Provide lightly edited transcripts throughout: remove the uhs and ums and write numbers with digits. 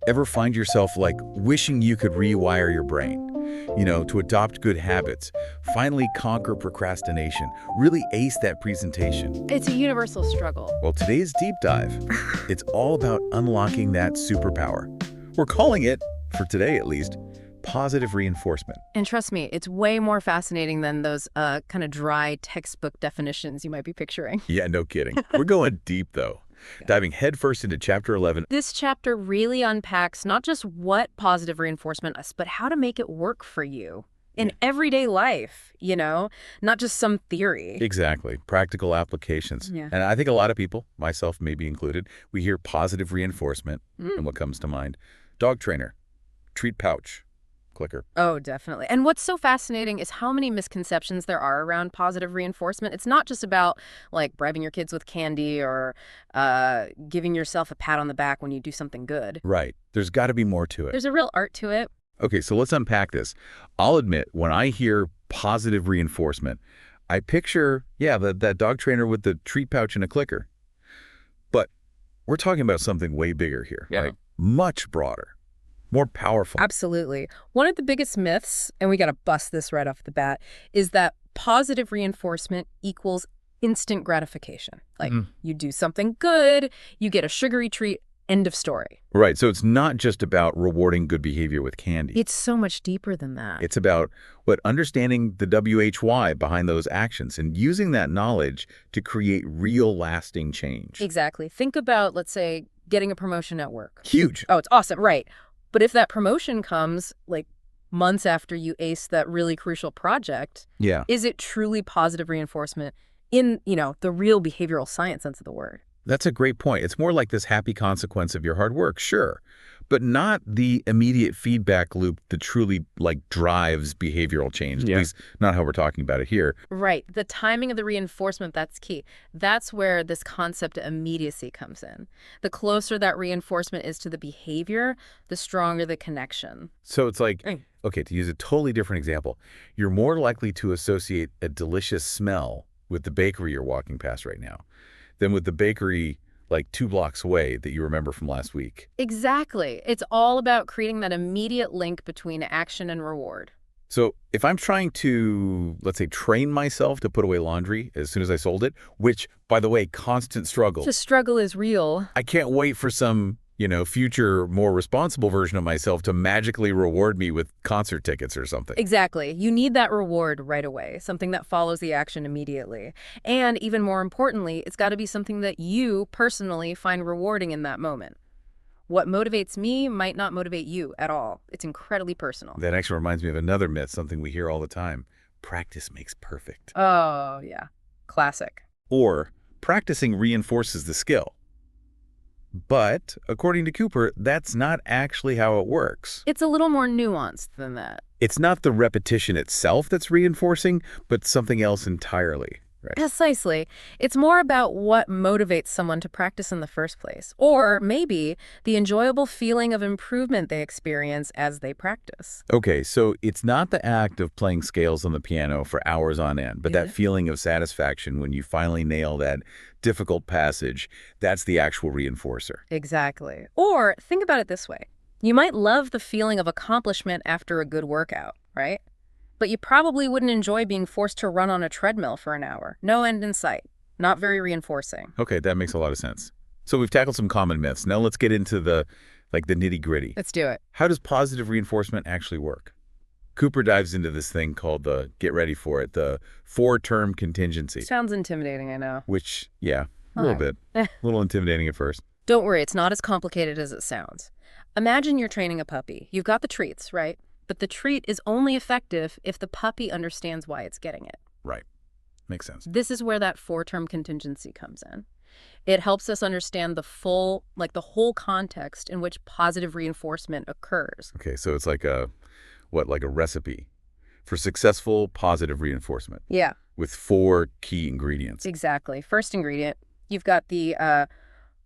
Ever find yourself like wishing you could rewire your brain? To adopt good habits, finally conquer procrastination, really ace that presentation. It's a universal struggle. Well, today's deep dive, it's all about unlocking that superpower. We're calling it, for today at least, positive reinforcement. And trust me, it's way more fascinating than those kind of dry textbook definitions you might be picturing. Yeah, no kidding. We're going deep, though. Diving headfirst into Chapter 11. This chapter really unpacks not just what positive reinforcement is, but how to make it work for you in everyday life, not just some theory. Exactly. Practical applications. Yeah. And I think a lot of people, myself maybe included, we hear positive reinforcement, and what comes to mind? Dog trainer, treat pouch, clicker. Oh, definitely. And what's so fascinating is how many misconceptions there are around positive reinforcement. It's not just about like bribing your kids with candy or giving yourself a pat on the back when you do something good. Right. There's got to be more to it. There's a real art to it. Okay, so let's unpack this. I'll admit, when I hear positive reinforcement, I picture, that dog trainer with the treat pouch and a clicker. But we're talking about something way bigger here. Yeah. Right? Much broader. More powerful. Absolutely. One of the biggest myths, and we got to bust this right off the bat, is that positive reinforcement equals instant gratification. Like you do something good, you get a sugary treat, end of story. Right. So it's not just about rewarding good behavior with candy. It's so much deeper than that. It's about understanding the WHY behind those actions and using that knowledge to create real lasting change. Exactly. Think about, let's say, getting a promotion at work. Huge. Oh, it's awesome. Right. But if that promotion comes like months after you ace that really crucial project, is it truly positive reinforcement in, the real behavioral science sense of the word? That's a great point. It's more like this happy consequence of your hard work, sure, but not the immediate feedback loop that truly drives behavioral change, at least not how we're talking about it here. Right. The timing of the reinforcement, that's key. That's where this concept of immediacy comes in. The closer that reinforcement is to the behavior, the stronger the connection. So it's like, okay, to use a totally different example, you're more likely to associate a delicious smell with the bakery you're walking past right now than with the bakery 2 blocks away that you remember from last week. Exactly. It's all about creating that immediate link between action and reward. So if I'm trying to, let's say, train myself to put away laundry as soon as I sold it, which, by the way, constant struggle. The struggle is real. I can't wait for some, future, more responsible version of myself to magically reward me with concert tickets or something. Exactly. You need that reward right away, something that follows the action immediately. And even more importantly, it's got to be something that you personally find rewarding in that moment. What motivates me might not motivate you at all. It's incredibly personal. That actually reminds me of another myth, something we hear all the time. Practice makes perfect. Oh, yeah. Classic. Or practicing reinforces the skill. But, according to Cooper, that's not actually how it works. It's a little more nuanced than that. It's not the repetition itself that's reinforcing, but something else entirely. Right? Precisely. It's more about what motivates someone to practice in the first place, or maybe the enjoyable feeling of improvement they experience as they practice. Okay, so it's not the act of playing scales on the piano for hours on end, but that feeling of satisfaction when you finally nail that difficult passage, that's the actual reinforcer. Exactly. Or think about it this way. You might love the feeling of accomplishment after a good workout, right? But you probably wouldn't enjoy being forced to run on a treadmill for an hour. No end in sight. Not very reinforcing. Okay, that makes a lot of sense. So we've tackled some common myths. Now let's get into the nitty-gritty. Let's do it. How does positive reinforcement actually work? Cooper dives into this thing called get ready for it, the 4-term contingency. Sounds intimidating, I know. Which, a little bit. A little intimidating at first. Don't worry, it's not as complicated as it sounds. Imagine you're training a puppy. You've got the treats, right? But the treat is only effective if the puppy understands why it's getting it. Right. Makes sense. This is where that 4-term contingency comes in. It helps us understand the whole context in which positive reinforcement occurs. Okay, so it's like a recipe for successful positive reinforcement. Yeah. With 4 key ingredients. Exactly. First ingredient, you've got the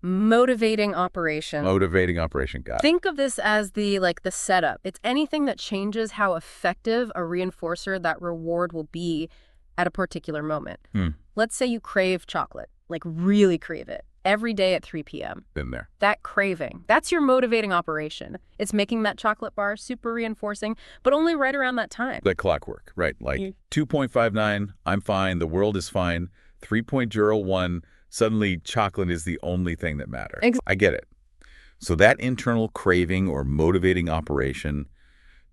motivating operation. Motivating operation, got it. Think of this as the setup. It's anything that changes how effective a reinforcer that reward will be at a particular moment. Let's say you crave chocolate, really crave it. every day at 3 p.m. Been there. That craving, that's your motivating operation. It's making that chocolate bar super reinforcing, but only right around that time. Like clockwork, right? Like 2.59, I'm fine, the world is fine. 3.01, suddenly chocolate is the only thing that matters. I get it. So that internal craving or motivating operation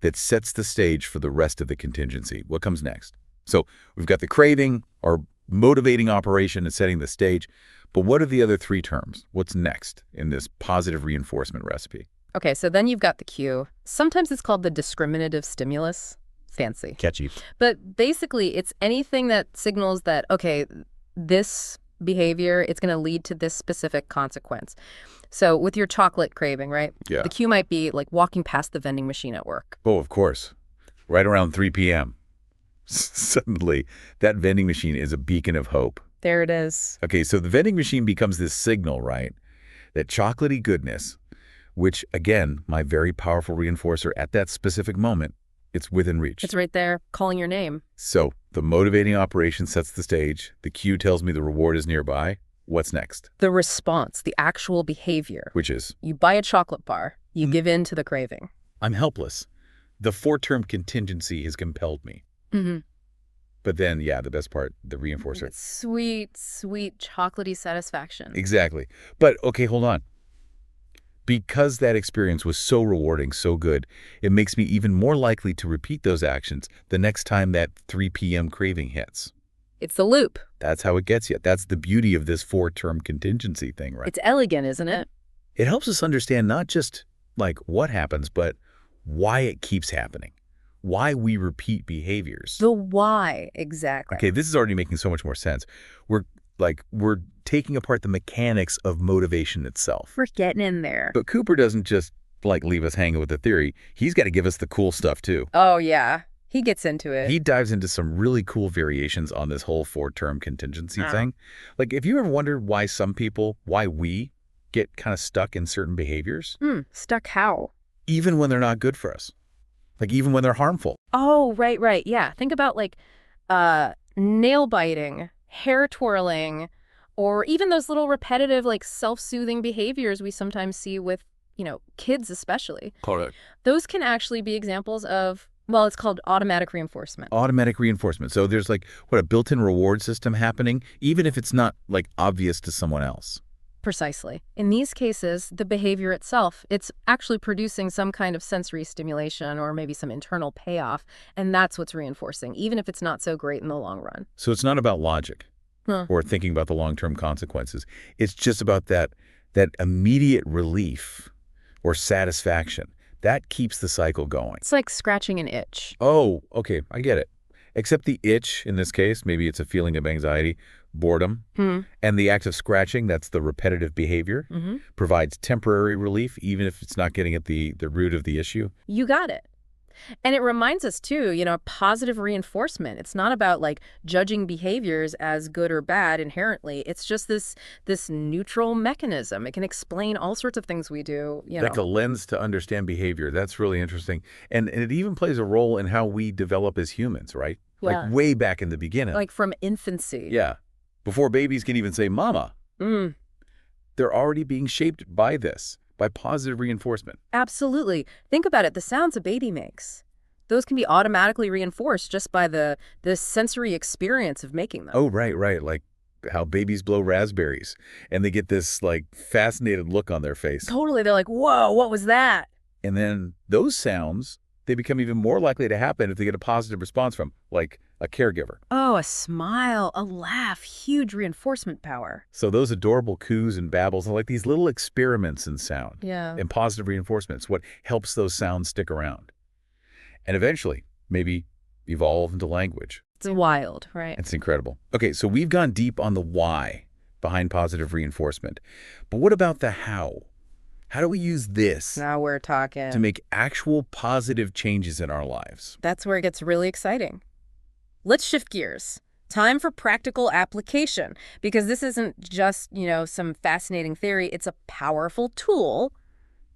that sets the stage for the rest of the contingency. What comes next? So we've got the craving or motivating operation and setting the stage. But what are the other three terms? What's next in this positive reinforcement recipe? Okay, so then you've got the cue. Sometimes it's called the discriminative stimulus. Fancy. Catchy. But basically, it's anything that signals that, okay, this behavior, it's going to lead to this specific consequence. So with your chocolate craving, right? Yeah. The cue might be like walking past the vending machine at work. Oh, of course. Right around 3 p.m. Suddenly, that vending machine is a beacon of hope. There it is. Okay, so the vending machine becomes this signal, right? That chocolatey goodness, which, again, my very powerful reinforcer at that specific moment, it's within reach. It's right there, calling your name. So the motivating operation sets the stage. The cue tells me the reward is nearby. What's next? The response, the actual behavior. Which is? You buy a chocolate bar. You give in to the craving. I'm helpless. The four-term contingency has compelled me. Mm-hmm. But then, yeah, the best part, the reinforcer. It's sweet, sweet, chocolatey satisfaction. Exactly. But, okay, hold on. Because that experience was so rewarding, so good, it makes me even more likely to repeat those actions the next time that 3 p.m. craving hits. It's the loop. That's how it gets you. That's the beauty of this four-term contingency thing, right? It's elegant, isn't it? It helps us understand not just, like, what happens, but why it keeps happening. Why we repeat behaviors. The why, exactly. Okay, this is already making so much more sense. We're taking apart the mechanics of motivation itself. We're getting in there. But Cooper doesn't just, leave us hanging with the theory. He's got to give us the cool stuff, too. Oh, yeah. He gets into it. He dives into some really cool variations on this whole four-term contingency thing. Like, if you ever wondered why we get kind of stuck in certain behaviors? Stuck how? Even when they're not good for us. Like, even when they're harmful. Oh, right. Yeah. Think about, nail biting, hair twirling, or even those little repetitive, self-soothing behaviors we sometimes see with, kids especially. Correct. Those can actually be examples of, well, it's called automatic reinforcement. Automatic reinforcement. So there's, a built-in reward system happening, even if it's not, obvious to someone else. Precisely. In these cases, the behavior itself, it's actually producing some kind of sensory stimulation or maybe some internal payoff, and that's what's reinforcing, even if it's not so great in the long run. So it's not about logic or thinking about the long-term consequences. It's just about that immediate relief or satisfaction. That keeps the cycle going. It's like scratching an itch. Oh, okay, I get it. Except the itch, in this case, maybe it's a feeling of anxiety, boredom, and the act of scratching, that's the repetitive behavior, provides temporary relief, even if it's not getting at the root of the issue. You got it. And it reminds us, too, positive reinforcement. It's not about, judging behaviors as good or bad inherently. It's just this neutral mechanism. It can explain all sorts of things we do, Like a lens to understand behavior. That's really interesting. And it even plays a role in how we develop as humans, right? Yeah. Like way back in the beginning. Like from infancy. Yeah. Before babies can even say mama. They're already being shaped by this. By positive reinforcement. Absolutely. Think about it. The sounds a baby makes. Those can be automatically reinforced just by the sensory experience of making them. Oh, right. Like how babies blow raspberries. And they get this, fascinated look on their face. Totally. They're like, whoa, what was that? And then those sounds, they become even more likely to happen if they get a positive response from, a caregiver. Oh, a smile, a laugh, huge reinforcement power. So those adorable coos and babbles are like these little experiments in sound. Yeah. And positive reinforcement. What helps those sounds stick around. And eventually, maybe evolve into language. It's wild, right? It's incredible. Okay, so we've gone deep on the why behind positive reinforcement. But what about the how? How do we use this Now we're talking. to make actual positive changes in our lives? That's where it gets really exciting. Let's shift gears. Time for practical application, because this isn't just, some fascinating theory. It's a powerful tool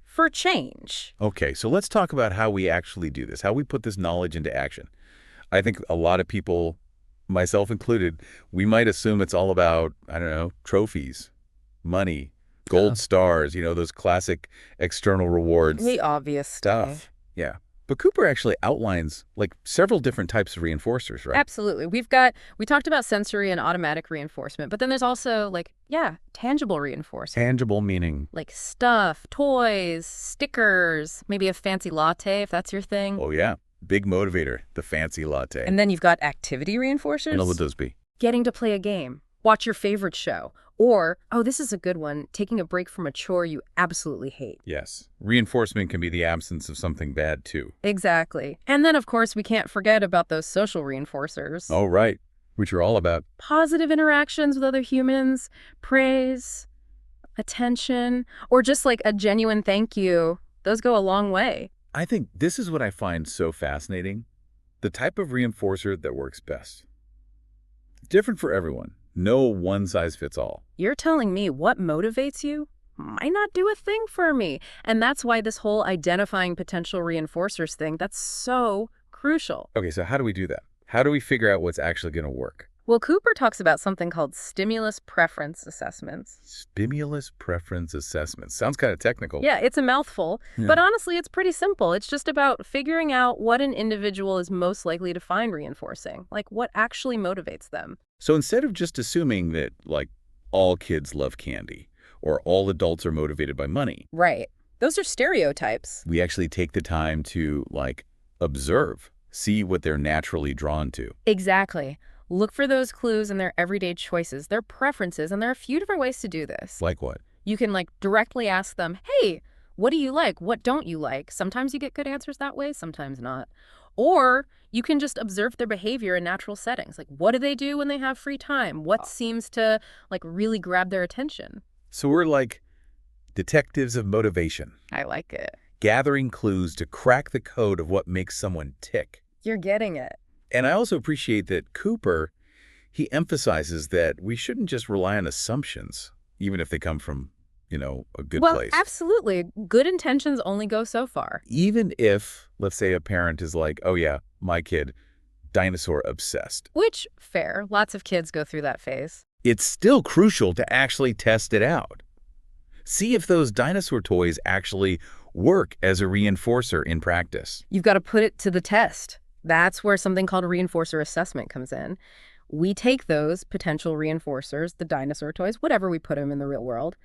for change. Okay, so let's talk about how we actually do this, how we put this knowledge into action. I think a lot of people, myself included, we might assume it's all about, trophies, money, gold stars, those classic external rewards. The obvious stuff. Yeah. But Cooper actually outlines like several different types of reinforcers, right? Absolutely. We talked about sensory and automatic reinforcement, but then there's also tangible reinforcement. Tangible meaning? Like stuff, toys, stickers, maybe a fancy latte if that's your thing. Oh, yeah. Big motivator, the fancy latte. And then you've got activity reinforcers. And what would those be? Getting to play a game, watch your favorite show, or, oh, this is a good one, taking a break from a chore you absolutely hate. Yes. Reinforcement can be the absence of something bad, too. Exactly. And then, of course, we can't forget about those social reinforcers. Oh, right. Which are all about positive interactions with other humans, praise, attention, or just like a genuine thank you. Those go a long way. I think this is what I find so fascinating. The type of reinforcer that works best. Different for everyone. No one size fits all. You're telling me what motivates you might not do a thing for me. And that's why this whole identifying potential reinforcers thing, that's so crucial. Okay, so how do we do that? How do we figure out what's actually going to work? Well, Cooper talks about something called stimulus preference assessments. Stimulus preference assessments. Sounds kind of technical. Yeah, it's a mouthful, but honestly, it's pretty simple. It's just about figuring out what an individual is most likely to find reinforcing, like what actually motivates them. So instead of just assuming that, all kids love candy or all adults are motivated by money. Right. Those are stereotypes. We actually take the time to, observe, see what they're naturally drawn to. Exactly. Look for those clues in their everyday choices, their preferences, and there are a few different ways to do this. Like what? You can directly ask them, hey, what do you like? What don't you like? Sometimes you get good answers that way, sometimes not. Or you can just observe their behavior in natural settings. Like, what do they do when they have free time? What seems to really grab their attention? So we're like detectives of motivation. I like it. Gathering clues to crack the code of what makes someone tick. You're getting it. And I also appreciate that Cooper, he emphasizes that we shouldn't just rely on assumptions, even if they come from, a good place. Well, absolutely. Good intentions only go so far. Even if, let's say, a parent is like, oh yeah, my kid, dinosaur obsessed. Which, fair. Lots of kids go through that phase. It's still crucial to actually test it out. See if those dinosaur toys actually work as a reinforcer in practice. You've got to put it to the test. That's where something called a reinforcer assessment comes in. We take those potential reinforcers, the dinosaur toys, whatever we put them in the real world,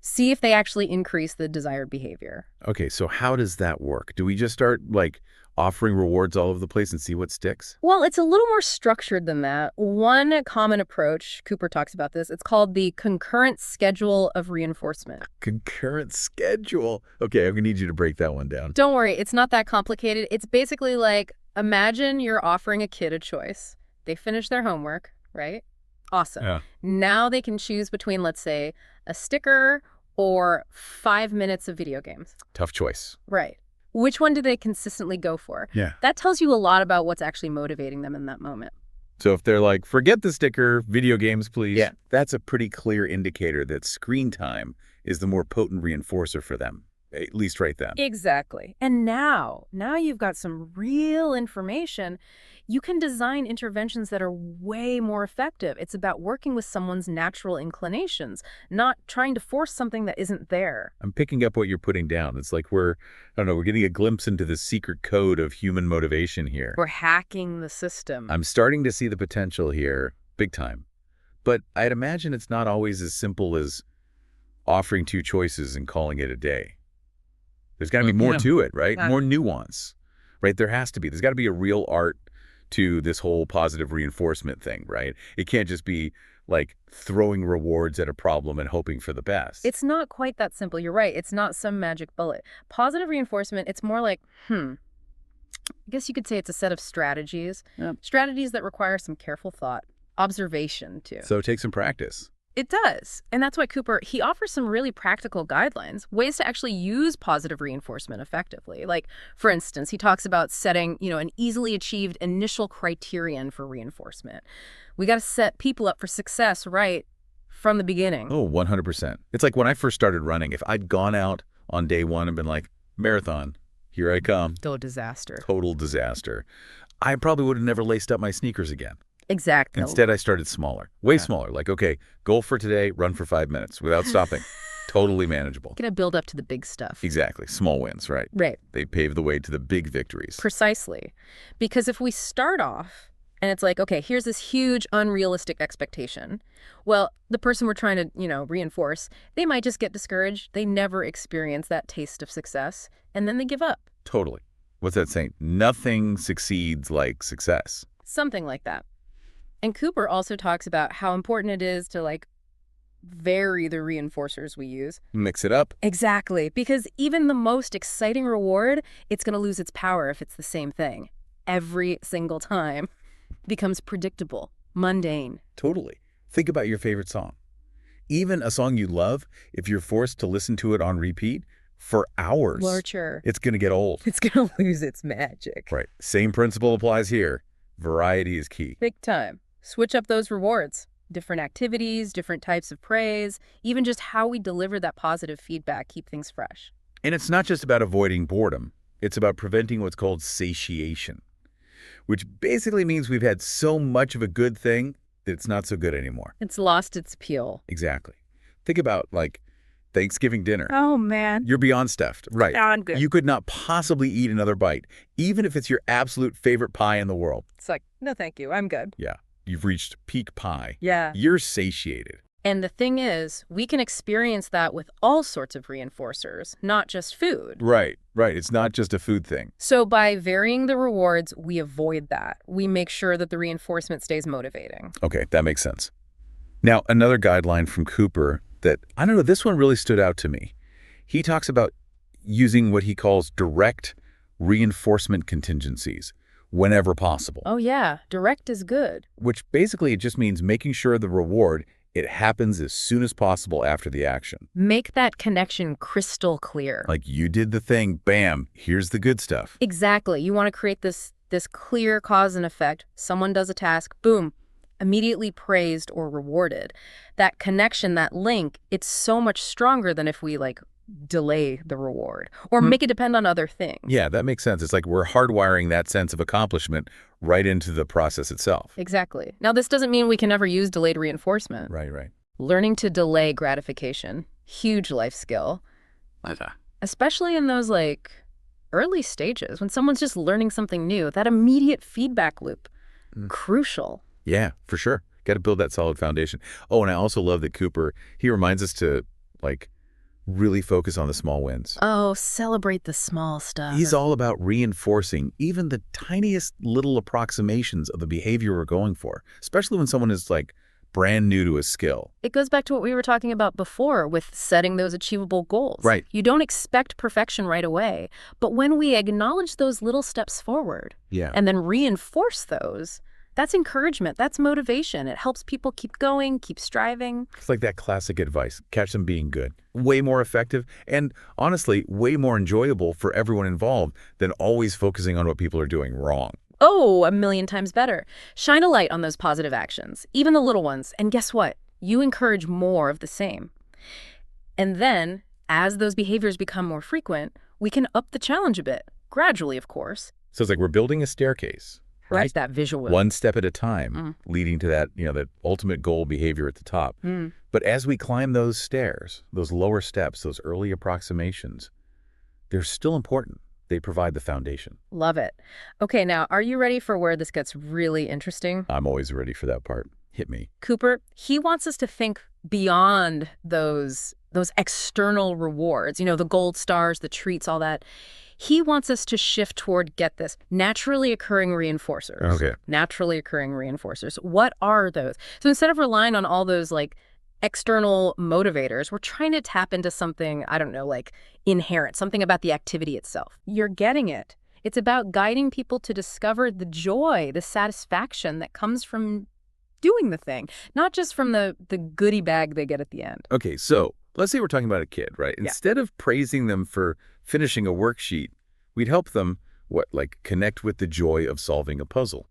see if they actually increase the desired behavior. Okay, so how does that work? Do we just start, offering rewards all over the place and see what sticks? Well, it's a little more structured than that. One common approach, Cooper talks about this, it's called the concurrent schedule of reinforcement. Concurrent schedule? Okay, I'm going to need you to break that one down. Don't worry, it's not that complicated. It's basically imagine you're offering a kid a choice. They finish their homework, right? Awesome. Yeah. Now they can choose between, let's say, a sticker or 5 minutes of video games. Tough choice. Right. Which one do they consistently go for? Yeah. That tells you a lot about what's actually motivating them in that moment. So if they're like, forget the sticker, video games, please. Yeah. That's a pretty clear indicator that screen time is the more potent reinforcer for them, at least right then. Exactly. And now you've got some real information. You can design interventions that are way more effective. It's about working with someone's natural inclinations, not trying to force something that isn't there. I'm picking up what you're putting down. It's like we're getting a glimpse into the secret code of human motivation here. We're hacking the system. I'm starting to see the potential here, big time. But I'd imagine it's not always as simple as offering 2 choices and calling it a day. There's got to be more to it, right? More nuance, right? There has to be. There's got to be a real art to this whole positive reinforcement thing, right? It can't just be throwing rewards at a problem and hoping for the best. It's not quite that simple. You're right. It's not some magic bullet. Positive reinforcement, it's more like, I guess you could say it's a set of strategies. Yeah. Strategies that require some careful thought, observation too. So take some practice. It does. And that's why Cooper, he offers some really practical guidelines, ways to actually use positive reinforcement effectively. For instance, he talks about setting, an easily achieved initial criterion for reinforcement. We got to set people up for success right from the beginning. Oh, 100%. It's like when I first started running, if I'd gone out on day 1 and been like, marathon, here I come. Total disaster. Total disaster. I probably would have never laced up my sneakers again. Exactly. Instead, I started smaller, way Yeah. smaller. Like, okay, goal for today, run for 5 minutes without stopping. Totally manageable. Gonna build up to the big stuff. Exactly. Small wins, right? Right. They pave the way to the big victories. Precisely. Because if we start off and it's like, okay, here's this huge unrealistic expectation. Well, the person we're trying to, reinforce, they might just get discouraged. They never experience that taste of success, and then they give up. Totally. What's that saying? Nothing succeeds like success. Something like that. And Cooper also talks about how important it is to vary the reinforcers we use. Mix it up. Exactly. Because even the most exciting reward, it's going to lose its power if it's the same thing. Every single time. Becomes predictable, mundane. Totally. Think about your favorite song. Even a song you love, if you're forced to listen to it on repeat for hours, Sure. it's going to get old. It's going to lose its magic. Right. Same principle applies here. Variety is key. Big time. Switch up those rewards. Different activities, different types of praise, even just how we deliver that positive feedback, keep things fresh. And it's not just about avoiding boredom. It's about preventing what's called satiation, which basically means we've had so much of a good thing that it's not so good anymore. It's lost its appeal. Exactly. Think about, Thanksgiving dinner. Oh, man. You're beyond stuffed. Right. Beyond good. You could not possibly eat another bite, even if it's your absolute favorite pie in the world. It's like, no, thank you. I'm good. Yeah. You've reached peak pie. Yeah. You're satiated. And the thing is, we can experience that with all sorts of reinforcers, not just food. Right. It's not just a food thing. So by varying the rewards, we avoid that. We make sure that the reinforcement stays motivating. Okay, that makes sense. Now, another guideline from Cooper that, I don't know, this one really stood out to me. He talks about using what he calls direct reinforcement contingencies whenever possible. Oh yeah, direct is good. Which basically it just means making sure the reward, it happens as soon as possible after the action. Make that connection crystal clear. Like you did the thing, bam, here's the good stuff. Exactly. You want to create this clear cause and effect. Someone does a task, boom, immediately praised or rewarded. That connection, that link, it's so much stronger than if we delay the reward or make it depend on other things. Yeah, that makes sense. It's like we're hardwiring that sense of accomplishment right into the process itself. Exactly. Now, this doesn't mean we can never use delayed reinforcement. Right. Learning to delay gratification, huge life skill, especially in those early stages when someone's just learning something new. That immediate feedback loop, crucial. Yeah, for sure. Got to build that solid foundation. Oh, and I also love that Cooper, he reminds us to really focus on the small wins. Oh, celebrate the small stuff. He's all about reinforcing even the tiniest little approximations of the behavior we're going for, especially when someone is brand new to a skill. It goes back to what we were talking about before with setting those achievable goals. Right. You don't expect perfection right away, but when we acknowledge those little steps forward and then reinforce those, that's encouragement. That's motivation. It helps people keep going, keep striving. It's like that classic advice, catch them being good. Way more effective and honestly, way more enjoyable for everyone involved than always focusing on what people are doing wrong. Oh, 1,000,000 times better. Shine a light on those positive actions, even the little ones. And guess what? You encourage more of the same. And then, as those behaviors become more frequent, we can up the challenge a bit, gradually, of course. So it's like we're building a staircase. Right, that visual. One step at a time, leading to that, that ultimate goal behavior at the top. But as we climb those stairs, those lower steps, those early approximations, they're still important. They provide the foundation. Love it. Okay, now, are you ready for where this gets really interesting? I'm always ready for that part. Hit me. Cooper, he wants us to think beyond those external rewards, the gold stars, the treats, all that. He wants us to shift toward, get this, naturally occurring reinforcers. Okay. Naturally occurring reinforcers. What are those? So instead of relying on all those external motivators, we're trying to tap into something, I don't know, inherent, something about the activity itself. You're getting it. It's about guiding people to discover the joy, the satisfaction that comes from doing the thing, not just from the goodie bag they get at the end. Okay, so let's say we're talking about a kid, right? Instead of praising them for finishing a worksheet, we'd help them, connect with the joy of solving a puzzle.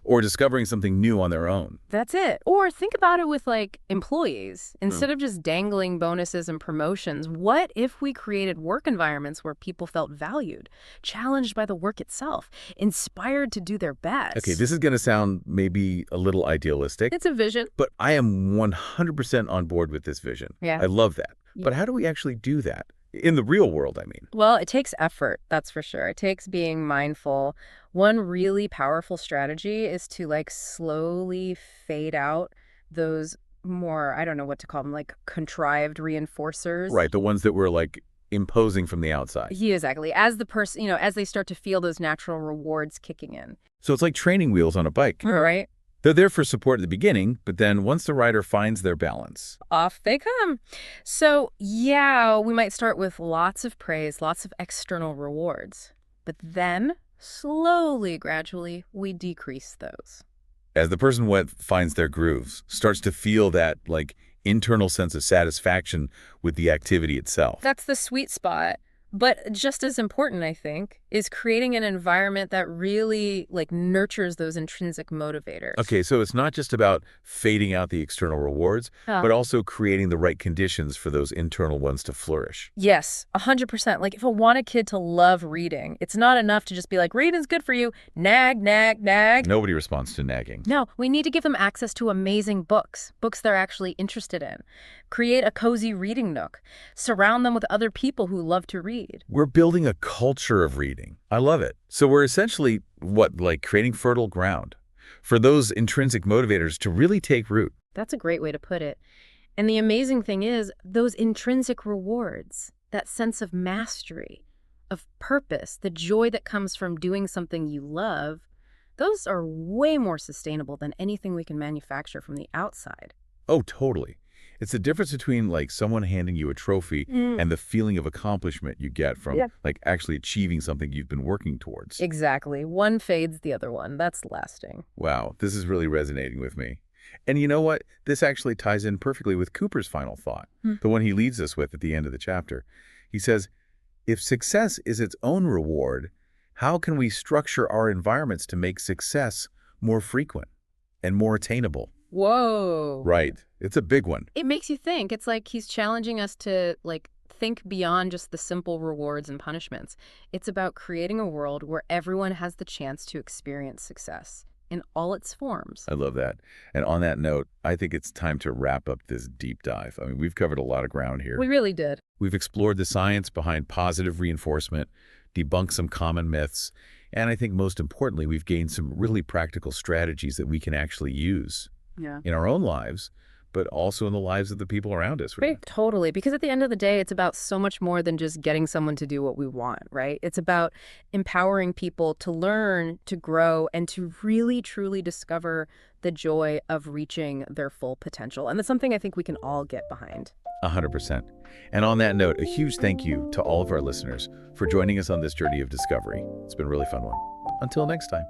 Or discovering something new on their own. That's it. Or think about it with like employees. Instead of just dangling bonuses and promotions, what if we created work environments where people felt valued, challenged by the work itself, inspired to do their best? Okay, this is going to sound maybe a little idealistic. It's a vision. But I am 100% on board with this vision. Yeah. I love that. But how do we actually do that? In the real world, I mean. Well, it takes effort, that's for sure. It takes being mindful. One really powerful strategy is to like slowly fade out those more, I don't know what to call them, like contrived reinforcers. Right, the ones that were like imposing from the outside. Yeah, exactly. As the person, as they start to feel those natural rewards kicking in. So it's like training wheels on a bike. Right. They're there for support at the beginning, but then once the rider finds their balance. Off they come. So, yeah, we might start with lots of praise, lots of external rewards. But then, slowly, gradually, we decrease those. As the person finds their grooves, starts to feel that, like, internal sense of satisfaction with the activity itself. That's the sweet spot. But just as important, I think, is creating an environment that really like nurtures those intrinsic motivators. Okay, so it's not just about fading out the external rewards, but also creating the right conditions for those internal ones to flourish. Yes, 100%. Like if I want a kid to love reading, it's not enough to just be like, reading's good for you, nag, nag, nag. Nobody responds to nagging. No, we need to give them access to amazing books they're actually interested in. Create a cozy reading nook. Surround them with other people who love to read. We're building a culture of reading. I love it. So we're essentially, like creating fertile ground for those intrinsic motivators to really take root. That's a great way to put it. And the amazing thing is, those intrinsic rewards, that sense of mastery, of purpose, the joy that comes from doing something you love, those are way more sustainable than anything we can manufacture from the outside. Oh, totally. It's the difference between like someone handing you a trophy and the feeling of accomplishment you get from like actually achieving something you've been working towards. Exactly. One fades the other one. That's lasting. Wow, this is really resonating with me. And you know what? This actually ties in perfectly with Cooper's final thought, the one he leads us with at the end of the chapter. He says, if success is its own reward, how can we structure our environments to make success more frequent and more attainable? Whoa. Right. It's a big one. It makes you think. It's like he's challenging us to think beyond just the simple rewards and punishments. It's about creating a world where everyone has the chance to experience success in all its forms. I love that. And on that note, I think it's time to wrap up this deep dive. I mean, we've covered a lot of ground here. We really did. We've explored the science behind positive reinforcement, debunked some common myths, and I think most importantly, we've gained some really practical strategies that we can actually use in our own lives, but also in the lives of the people around us. Right, totally. Because at the end of the day, it's about so much more than just getting someone to do what we want, right? It's about empowering people to learn, to grow, and to really, truly discover the joy of reaching their full potential. And that's something I think we can all get behind. 100%. And on that note, a huge thank you to all of our listeners for joining us on this journey of discovery. It's been a really fun one. Until next time.